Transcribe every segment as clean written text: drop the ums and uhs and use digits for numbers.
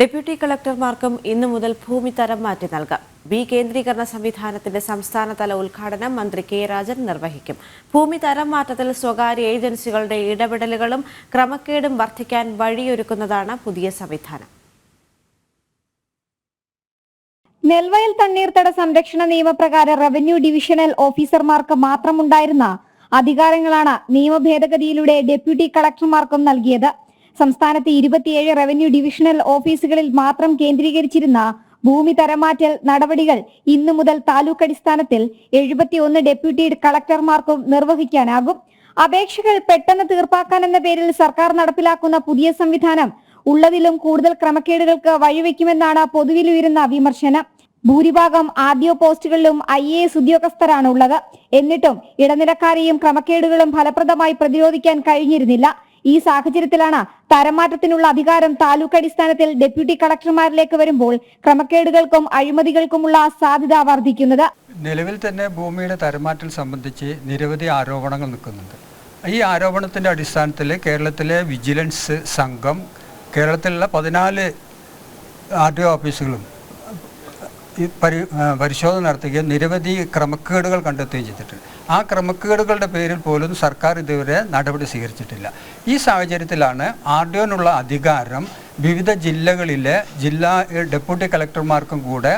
Deputy കളക്ടർമാർക്കും ഇന്നു മുതൽ ഭൂമി തരം മാറ്റി നൽകാം. ബി കേന്ദ്രീകരണ സംവിധാനത്തിന്റെ സംസ്ഥാനതല ഉദ്ഘാടനം മന്ത്രി കെ രാജൻ നിർവഹിക്കും. ഭൂമി തരം മാറ്റത്തിൽ സ്വകാര്യ ഏജൻസികളുടെ ഇടപെടലുകളും ക്രമക്കേടും വർദ്ധിക്കാൻ വഴിയൊരുക്കുന്നതാണ് പുതിയ സംവിധാനം. നെൽവയൽ തണ്ണീർത്തട സംരക്ഷണ നിയമപ്രകാരം റവന്യൂ ഡിവിഷണൽ ഓഫീസർമാർക്ക് മാത്രമുണ്ടായിരുന്ന അധികാരങ്ങളാണ് നിയമ ഭേദഗതിയിലൂടെ ഡെപ്യൂട്ടി കളക്ടർമാർക്കും നൽകിയത്. സംസ്ഥാനത്ത് 27 റവന്യൂ ഡിവിഷണൽ ഓഫീസുകളിൽ മാത്രം കേന്ദ്രീകരിച്ചിരുന്ന ഭൂമി തരംമാറ്റൽ നടപടികൾ ഇന്നു മുതൽ താലൂക്ക് അടിസ്ഥാനത്തിൽ 71 ഡെപ്യൂട്ടി കളക്ടർമാർക്കും നിർവഹിക്കാനാകും. അപേക്ഷകൾ പെട്ടെന്ന് തീർപ്പാക്കാനെന്ന പേരിൽ സർക്കാർ നടപ്പിലാക്കുന്ന പുതിയ സംവിധാനം ഉള്ളതിലും കൂടുതൽ ക്രമക്കേടുകൾക്ക് വഴിവെക്കുമെന്നാണ് പൊതുവിലുയരുന്ന വിമർശനം. ഭൂരിഭാഗം ആർഡിഒ പോസ്റ്റുകളിലും IAS ഉദ്യോഗസ്ഥരാണ് ഉള്ളത്. എന്നിട്ടും ഇടനിലക്കാരെയും ക്രമക്കേടുകളും ഫലപ്രദമായി പ്രതിരോധിക്കാൻ കഴിഞ്ഞിരുന്നില്ല. ഈ സാഹചര്യത്തിലാണ് തരംമാറ്റത്തിനുള്ള അധികാരം താലൂക്ക് അടിസ്ഥാനത്തിൽ ഡെപ്യൂട്ടി കളക്ടർമാരിലേക്ക് വരുമ്പോൾ ക്രമക്കേടുകൾക്കും അഴിമതികൾക്കുമുള്ള സാധ്യത വർദ്ധിക്കുന്നത്. നിലവിൽ തന്നെ ഭൂമിയുടെ തരംമാറ്റൽ സംബന്ധിച്ച് നിരവധി ആരോപണങ്ങൾ നിൽക്കുന്നുണ്ട്. ഈ ആരോപണത്തിന്റെ അടിസ്ഥാനത്തിൽ കേരളത്തിലെ വിജിലൻസ് സംഘം കേരളത്തിലുള്ള 14 RDO ഓഫീസുകളും പരിശോധന നടത്തുകയും നിരവധി ക്രമക്കേടുകൾ കണ്ടെത്തുകയും ചെയ്തിട്ടുണ്ട്. ആ ക്രമക്കേടുകളുടെ പേരിൽ പോലും സർക്കാർ ഇതുവരെ നടപടി സ്വീകരിച്ചിട്ടില്ല. ഈ സാഹചര്യത്തിലാണ് RDOനുള്ള അധികാരം വിവിധ ജില്ലകളിലെ ജില്ലാ ഡെപ്യൂട്ടി കളക്ടർമാർക്കും കൂടെ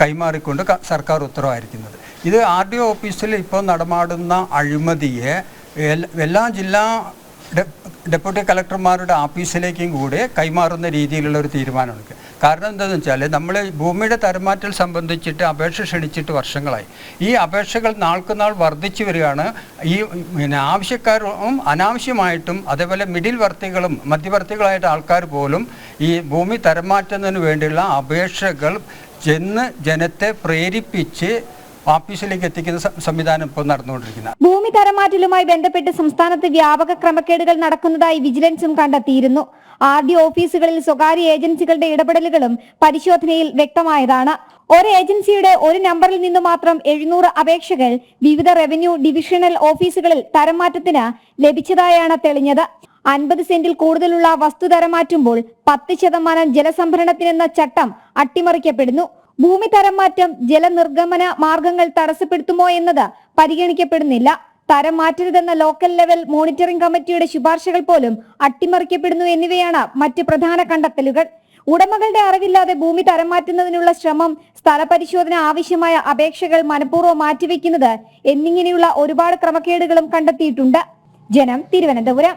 കൈമാറിക്കൊണ്ട് സർക്കാർ ഉത്തരവായിരിക്കുന്നത്. ഇത് RDO ഓഫീസിൽ ഇപ്പോൾ നടമാടുന്ന അഴിമതിയെ എല്ലാ ജില്ലാ ഡെപ്യൂട്ടി കളക്ടർമാരുടെ ഓഫീസിലേക്കും കൂടി കൈമാറുന്ന രീതിയിലുള്ള ഒരു തീരുമാനമാണ്. കാരണം എന്താണെന്ന് വെച്ചാൽ നമ്മൾ ഭൂമിയുടെ തരംമാറ്റൽ സംബന്ധിച്ചിട്ട് അപേക്ഷ ക്ഷണിച്ചിട്ട് വർഷങ്ങളായി. ഈ അപേക്ഷകൾ നാൾക്കുനാൾ വർദ്ധിച്ചു വരികയാണ്. ഈ ആവശ്യക്കാരും അനാവശ്യമായിട്ടും അതേപോലെ മിഡിൽ വർത്തികളും മധ്യവർത്തികളായിട്ട് ആൾക്കാർ പോലും ഈ ഭൂമി തരംമാറ്റുന്നതിന് വേണ്ടിയുള്ള അപേക്ഷകൾ ജനത്തെ പ്രേരിപ്പിച്ച് ഓഫീസിലേക്ക് എത്തിക്കുന്ന സംവിധാനം ഇപ്പോൾ നടന്നുകൊണ്ടിരിക്കുന്നത്. ഭൂമി തരംമാറ്റലുമായി ബന്ധപ്പെട്ട് സംസ്ഥാനത്ത് വ്യാപക ക്രമക്കേടുകൾ നടക്കുന്നതായി വിജിലൻസും കണ്ടെത്തിയിരുന്നു. RDO ഓഫീസുകളിൽ സ്വകാര്യ ഏജൻസികളുടെ ഇടപെടലുകളും പരിശോധനയിൽ വ്യക്തമായതാണ്. ഒരു ഏജൻസിയുടെ ഒരു നമ്പറിൽ നിന്ന് മാത്രം 700 അപേക്ഷകൾ വിവിധ റവന്യൂ ഡിവിഷണൽ ഓഫീസുകളിൽ തരംമാറ്റത്തിന് ലഭിച്ചതായാണ് തെളിഞ്ഞത്. 50 സെന്റിൽ കൂടുതലുള്ള വസ്തു തരംമാറ്റുമ്പോൾ 10% ജലസംഭരണത്തിനെന്ന ചട്ടം അട്ടിമറിക്കപ്പെടുന്നു. ഭൂമി തരംമാറ്റം ജലനിർഗമന മാർഗങ്ങൾ തടസ്സപ്പെടുത്തുമോ എന്നത് പരിഗണിക്കപ്പെടുന്നില്ല. തരം മാറ്റരുതെന്ന ലോക്കൽ ലെവൽ മോണിറ്ററിംഗ് കമ്മിറ്റിയുടെ ശുപാർശകൾ പോലും അട്ടിമറിക്കപ്പെടുന്നു എന്നിവയാണ് മറ്റ് പ്രധാന കണ്ടെത്തലുകൾ. ഉടമകളുടെ അറിവില്ലാതെ ഭൂമി തരം മാറ്റുന്നതിനുള്ള ശ്രമം, സ്ഥലപരിശോധന ആവശ്യമായ അപേക്ഷകൾ മനഃപൂർവ്വം മാറ്റിവെക്കുന്നത് എന്നിങ്ങനെയുള്ള ഒരുപാട് ക്രമക്കേടുകളും കണ്ടെത്തിയിട്ടുണ്ട്. ജനം, തിരുവനന്തപുരം.